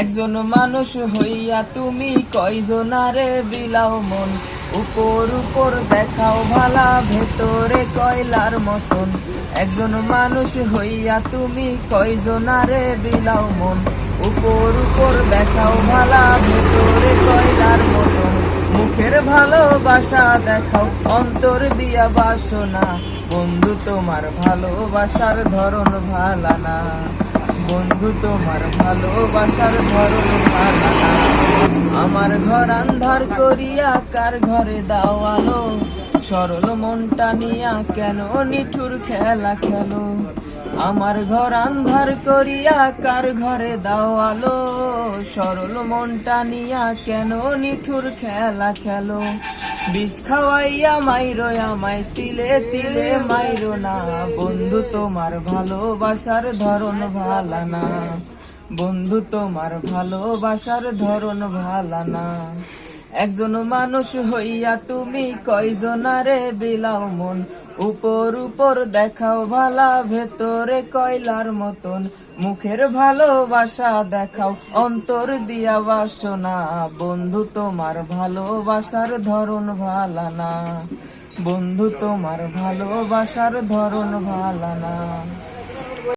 একজন মানুষ হইয়া তুমি কয়জনারে বিলাও মন, উপর উপর দেখাও ভালা ভেতরে কয়লার মতন। একজন মানুষ হইয়া তুমি কয়জনারে বিলাও মন, উপর উপর দেখাও ভালা ভেতরে কয়লার মতন। মুখের ভালোবাসা দেখাও অন্তর দিয়া বাসনা, বন্ধু তোমার ভালোবাসার ধরন ভালা না। বন্ধু তোমার ভালোবাসার ধরন ভালা না। আমার ঘর আন্ধার করিয়া কার ঘরে দাও আলো, সরল মনটা নিয়া কেন নিঠুর খেলা খেলো। আমার ঘর আন্ধার করিয়া কার ঘরে দাও আলো, সরল মনটা নিয়া কেন নিঠুর খেলা খেলো। বিষ খাওয়াইয়া মাইরো আমায় তিলে তিলে মাইরো না, বন্ধু তোমার ভালোবাসার ধরন ভালা না। বন্ধু তোমার ভালোবাসার ধরন ভালা না। একজন মানুষ হইয়া তুমি কয়জনারে বিলাও মন, উপর উপর দেখাও ভালা ভেতরে কয়লার মতন। মুখের ভালোবাসা দেখাও অন্তর দিয়া বাসনা, বন্ধু তোমার ভালোবাসার ধরন ভালা না। বন্ধু তোমার ভালোবাসার ধরন ভালা না।